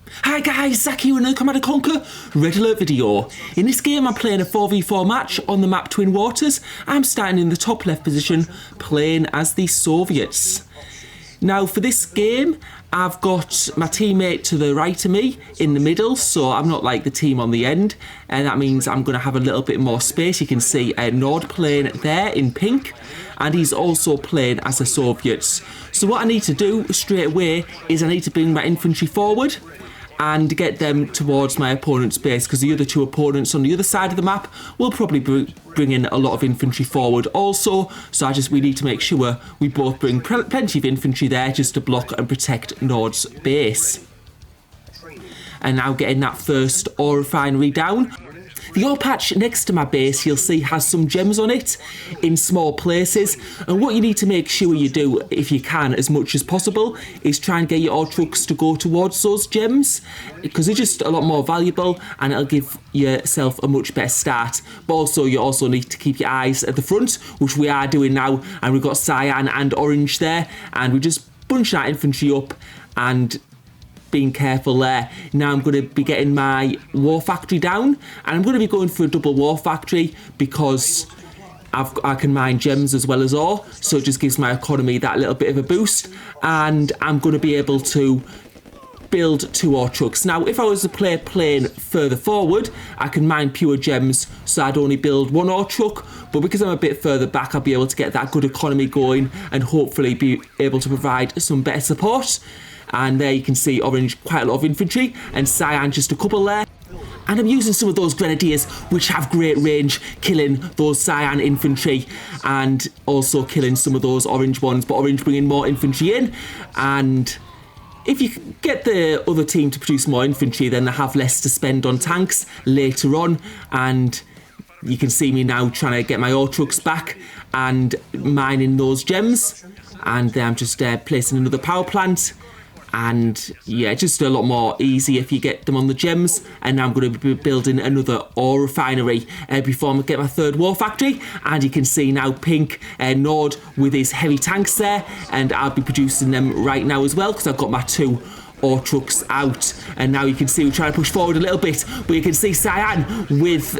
Hi guys, Zach here with another Command & Conquer Red Alert video. In this game I'm playing a 4v4 match on the map Twin Waters. I'm starting in the top left position playing as the Soviets. Now for this game I've got my teammate to the right of me in the middle, so I'm not like the team on the end, and that means I'm going to have a little bit more space. You can see Nord playing there in pink, and he's also playing as the Soviets. So what I need to do straight away is I need to bring my infantry forward and get them towards my opponent's base, because the other two opponents on the other side of the map will probably bring in a lot of infantry forward also, so we need to make sure we both bring plenty of infantry there just to block and protect Nord's base. And now getting that first ore refinery down. The ore patch next to my base, you'll see, has some gems on it in small places, and what you need to make sure you do, if you can, as much as possible, is try and get your ore trucks to go towards those gems, because they're just a lot more valuable and it'll give yourself a much better start. But also you also need to keep your eyes at the front, which we are doing now, and we've got cyan and orange there, and we just bunch that infantry up and being careful there. Now I'm going to be getting my war factory down, and I'm going to be going for a double war factory because I can mine gems as well as ore, so it just gives my economy that little bit of a boost, and I'm going to be able to build 2 ore trucks. Now if I was to play playing further forward, I can mine pure gems, so I'd only build 1 ore truck, but because I'm a bit further back I'll be able to get that good economy going and hopefully be able to provide some better support. And there you can see orange, quite a lot of infantry, and cyan just a couple there. And I'm using some of those grenadiers which have great range, killing those cyan infantry and also killing some of those orange ones, but orange bringing more infantry in. And if you get the other team to produce more infantry, then they have less to spend on tanks later on. And you can see me now trying to get my ore trucks back and mining those gems. And then I'm just placing another power plant. And yeah, just a lot more easy if you get them on the gems. And now I'm going to be building another ore refinery before I get my 3rd war factory. And you can see now pink Nord with his heavy tanks there, and I'll be producing them right now as well because I've got my 2 ore trucks out. And now you can see we're trying to push forward a little bit, but you can see cyan with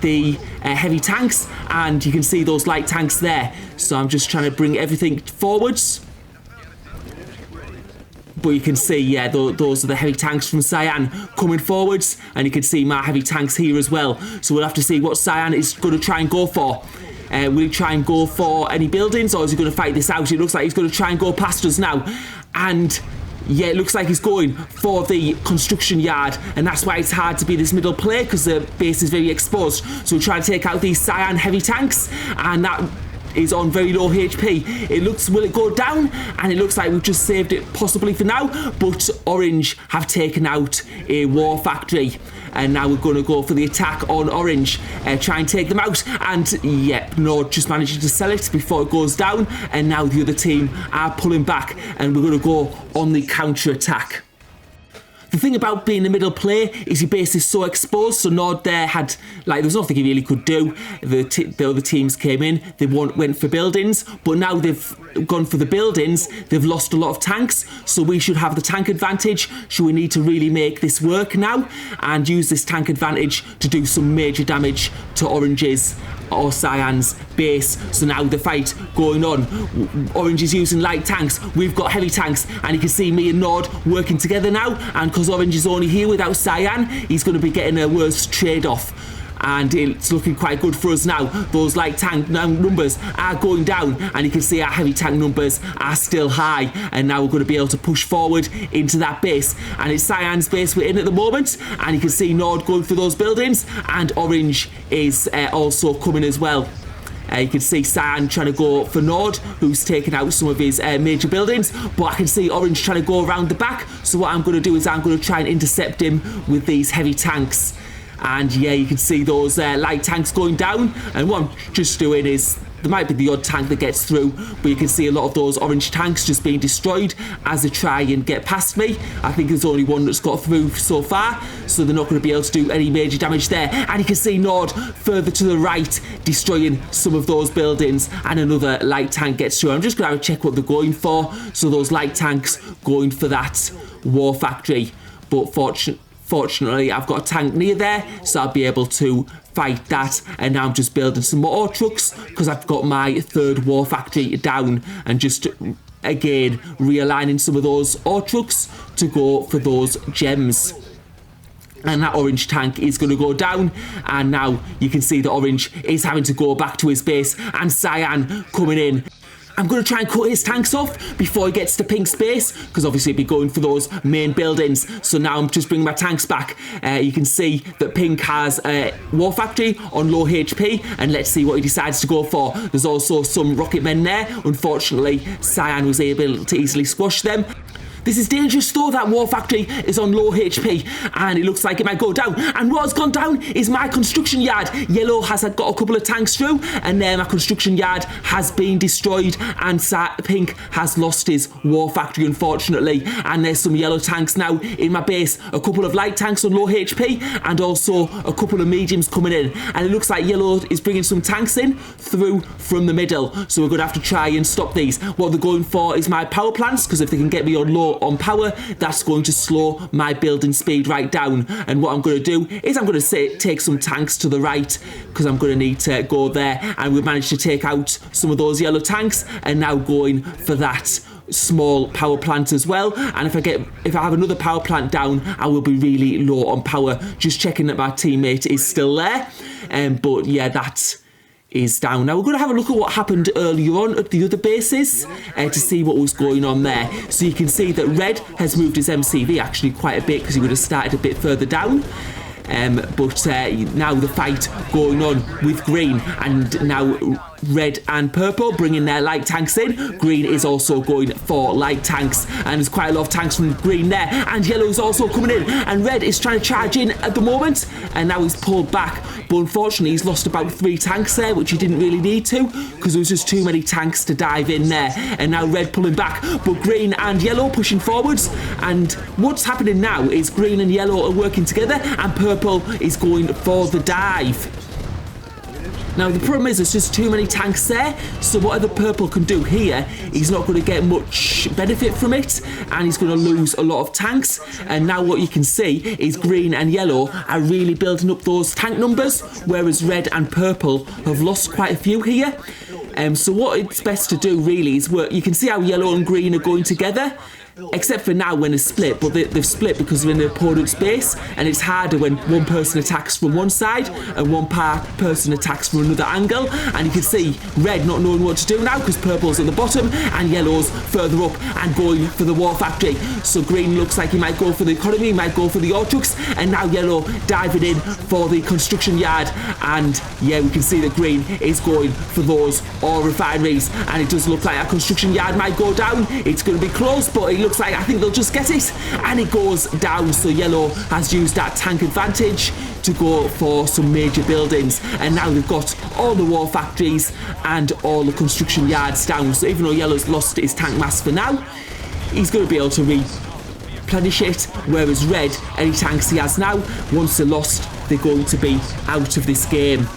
the heavy tanks, and you can see those light tanks there. So I'm just trying to bring everything forwards. But you can see, yeah, those are the heavy tanks from cyan coming forwards, and you can see my heavy tanks here as well. So we'll have to see what cyan is going to try and go for. Will he try and go for any buildings, or is he going to fight this out? It looks like he's going to try and go past us now. And yeah, it looks like he's going for the construction yard, and that's why it's hard to be this middle play, because the base is very exposed. So we'll try to take out these cyan heavy tanks, and that is on very low HP. It looks, will it go down? And it looks like we've just saved it possibly for now, but orange have taken out a war factory, and now we're going to go for the attack on orange, try and take them out. And yep, Nord just managing to sell it before it goes down, and now the other team are pulling back, and we're going to go on the counter-attack. The thing about being a middle play is your base is so exposed, so Nord there had, like, there's nothing he really could do. The other teams came in, they went for buildings, but now they've gone for the buildings, they've lost a lot of tanks, so we should have the tank advantage. So we need to really make this work now and use this tank advantage to do some major damage to orange's or cyan's base. So now the fight going on, orange is using light tanks, we've got heavy tanks, and you can see me and Nord working together now, and because orange is only here without cyan, he's going to be getting a worse trade-off. And it's looking quite good for us now. Those light tank numbers are going down, and you can see our heavy tank numbers are still high, and now we're going to be able to push forward into that base. And it's cyan's base we're in at the moment, and you can see Nord going through those buildings, and orange is also coming as well. You can see cyan trying to go for Nord, who's taken out some of his major buildings, but I can see orange trying to go around the back. So what I'm going to do is I'm going to try and intercept him with these heavy tanks. And yeah, you can see those light tanks going down, and what I'm just doing is, there might be the odd tank that gets through, but you can see a lot of those orange tanks just being destroyed as they try and get past me. I think there's only one that's got through so far, so they're not going to be able to do any major damage there. And you can see Nord further to the right destroying some of those buildings, and another light tank gets through. I'm just going to have a check what they're going for. So those light tanks going for that war factory. but fortunately I've got a tank near there, so I'll be able to fight that. And now I'm just building some more ore trucks because I've got my third war factory down, and just again realigning some of those ore trucks to go for those gems. And that orange tank is going to go down, and now you can see the orange is having to go back to his base, and cyan coming in. I'm going to try and cut his tanks off before he gets to pink's base, because obviously he'll be going for those main buildings. So now I'm just bringing my tanks back. You can see that pink has a war factory on low HP, and let's see what he decides to go for. There's also some rocket men there. Unfortunately, cyan was able to easily squash them. This is dangerous though. That war factory is on low HP and it looks like it might go down. And what has gone down is my construction yard. Yellow has got a couple of tanks through, and then my construction yard has been destroyed, and pink has lost his war factory, unfortunately. And there's some yellow tanks now in my base. A couple of light tanks on low HP, and also a couple of mediums coming in. And it looks like yellow is bringing some tanks in through from the middle. So we're going to have to try and stop these. What they're going for is my power plants, because if they can get me on low on power, that's going to slow my building speed right down. And what I'm going to do is I'm going to take some tanks to the right, because I'm going to need to go there. And we've managed to take out some of those yellow tanks, and now going for that small power plant as well. And if I have another power plant down, I will be really low on power. Just checking that my teammate is still there. But yeah, that is down. Now we're going to have a look at what happened earlier on at the other bases to see what was going on there. So you can see that red has moved his MCV actually quite a bit, because he would have started a bit further down. But now the fight going on with green, and now red and purple bringing their light tanks in. Green is also going for light tanks, and there's quite a lot of tanks from green there, and yellow is also coming in, and red is trying to charge in at the moment, and now he's pulled back. But unfortunately he's lost about 3 tanks there, which he didn't really need to, because there was just too many tanks to dive in there. And now red pulling back, but green and yellow pushing forwards. And what's happening now is green and yellow are working together, and purple is going for the dive. Now the problem is there's just too many tanks there, so whatever purple can do here, he's not going to get much benefit from it, and he's going to lose a lot of tanks. And now what you can see is green and yellow are really building up those tank numbers, whereas red and purple have lost quite a few here. So what it's best to do really is work. You can see how yellow and green are going together, except for now when it's split, but they've split because they're in the opponent's base, and it's harder when one person attacks from one side and one person attacks from another angle. And you can see red not knowing what to do now, because purple's at the bottom and yellow's further up and going for the war factory. So green looks like he might go for the economy, he might go for the ore trucks, and now yellow diving in for the construction yard. And yeah, we can see that green is going for those ore refineries, and it does look like our construction yard might go down. It's going to be close, but it looks like I think they'll just get it, and it goes down. So yellow has used that tank advantage to go for some major buildings, and now they've got all the war factories and all the construction yards down. So even though yellow's lost his tank mass for now, he's going to be able to replenish it, whereas red, any tanks he has now, once they're lost, they're going to be out of this game.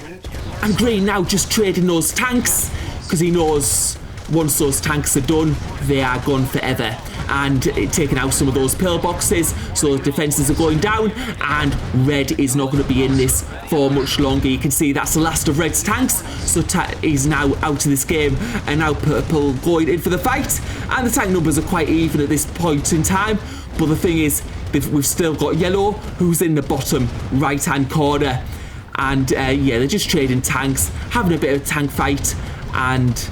And green now just trading those tanks, because he knows once those tanks are done, they are gone forever. And taking out some of those pillboxes, so the defences are going down, and red is not going to be in this for much longer. You can see that's the last of red's tanks, so he's now out of this game. And now purple going in for the fight, and the tank numbers are quite even at this point in time. But the thing is, we've still got yellow, who's in the bottom right hand corner, and yeah, they're just trading tanks, having a bit of a tank fight. And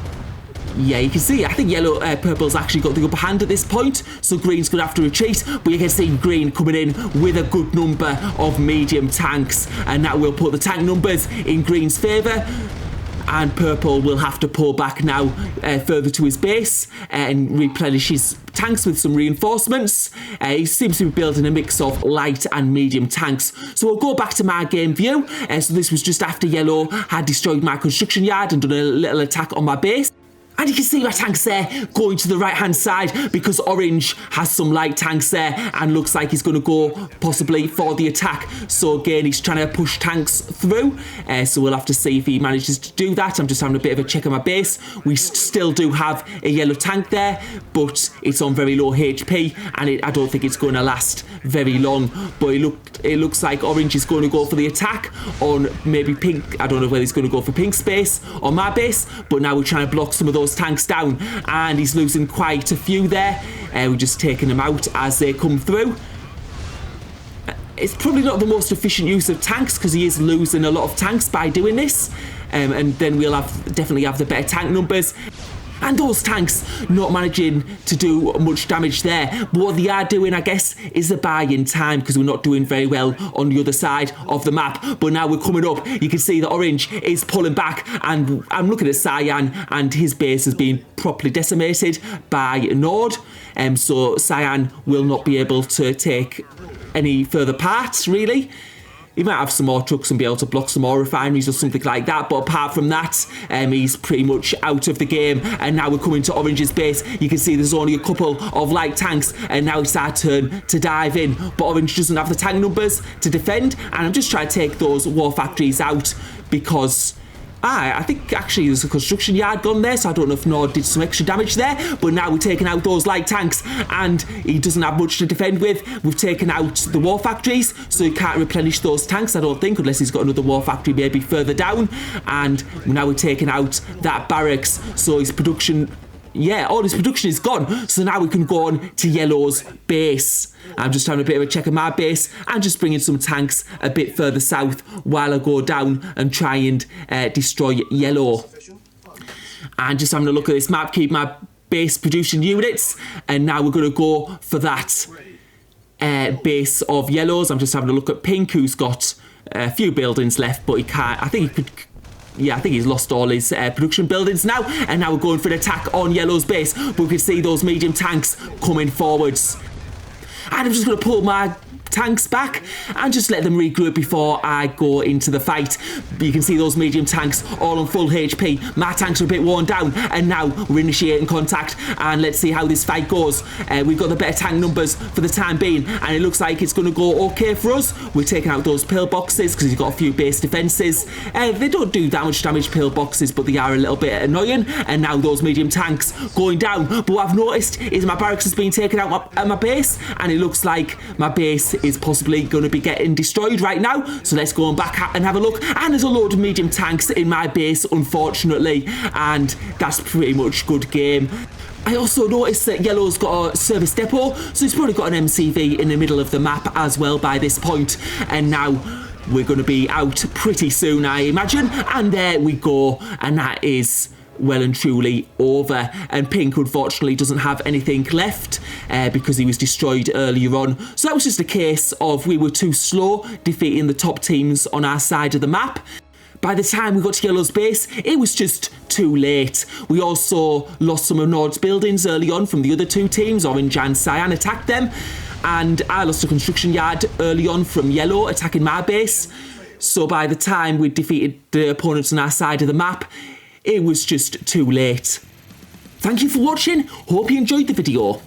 yeah, you can see, I think purple's actually got the upper hand at this point, so green's going to have to retreat. But you can see green coming in with a good number of medium tanks, and that will put the tank numbers in green's favour. And purple will have to pull back now further to his base and replenish his tanks with some reinforcements. He seems to be building a mix of light and medium tanks. So we'll go back to my game view. So this was just after yellow had destroyed my construction yard and done a little attack on my base. And you can see my tanks there going to the right hand side, because orange has some light tanks there and looks like he's going to go possibly for the attack. So again, he's trying to push tanks through. So we'll have to see if he manages to do that. I'm just having a bit of a check on my base. We still do have a yellow tank there, but it's on very low HP, and I don't think it's going to last very long. But it looks like orange is going to go for the attack on maybe pink. I don't know whether he's going to go for pink space on my base, but now we're trying to block some of those tanks down, and he's losing quite a few there. We're just taking them out as they come through. It's probably not the most efficient use of tanks because he is losing a lot of tanks by doing this, and then we'll definitely have the better tank numbers. And those tanks not managing to do much damage there. But what they are doing, I guess, is a buy in time because we're not doing very well on the other side of the map. But now we're coming up. You can see that orange is pulling back. And I'm looking at Cyan, and his base has been properly decimated by Nord. So Cyan will not be able to take any further parts, really. He might have some more trucks and be able to block some more refineries or something like that. But apart from that, he's pretty much out of the game. And now we're coming to Orange's base. You can see there's only a couple of light tanks. And now it's our turn to dive in. But Orange doesn't have the tank numbers to defend. And I'm just trying to take those war factories out because I think actually there's a construction yard gone there, so I don't know if Nord did some extra damage there, but now we're taking out those light tanks and he doesn't have much to defend with. We've taken out the war factories, so he can't replenish those tanks, I don't think, unless he's got another war factory maybe further down. And now we're taking out that barracks, so his production, yeah, all his production is gone. So now we can go on to Yellow's base. I'm just having a bit of a check of my base and just bringing some tanks a bit further south while I go down and try and destroy Yellow. And just having a look at this map, keep my base producing units. And now we're going to go for that base of Yellow's. I'm just having a look at Pink, who's got a few buildings left, but he can't. I think he could. Yeah, I think he's lost all his production buildings now. And now we're going for an attack on Yellow's base. But we can see those medium tanks coming forwards. And I'm just going to pull my tanks back and just let them regroup before I go into the fight. You can see those medium tanks all on full HP. My tanks are a bit worn down, and now we're initiating contact, and let's see how this fight goes. We've got the better tank numbers for the time being, and it looks like it's going to go okay for us. We're taking out those pillboxes because he's got a few base defences. They don't do that much damage, pillboxes, but they are a little bit annoying. And now those medium tanks going down. But what I've noticed is my barracks has been taken out at my base, and it looks like my base is possibly going to be getting destroyed right now. So let's go on back and have a look. And there's a load of medium tanks in my base, unfortunately, and that's pretty much good game. I also noticed that Yellow's got a service depot, so he's probably got an MCV in the middle of the map as well by this point. And now we're going to be out pretty soon, I imagine. And there we go, and that is well and truly over. And Pink unfortunately doesn't have anything left because he was destroyed earlier on. So that was just a case of we were too slow defeating the top teams on our side of the map. By the time we got to Yellow's base, it was just too late. We also lost some of Nord's buildings early on from the other two teams. Orange and Cyan attacked them, and I lost a construction yard early on from Yellow attacking my base. So by the time we defeated the opponents on our side of the map, it was just too late. Thank you for watching. Hope you enjoyed the video.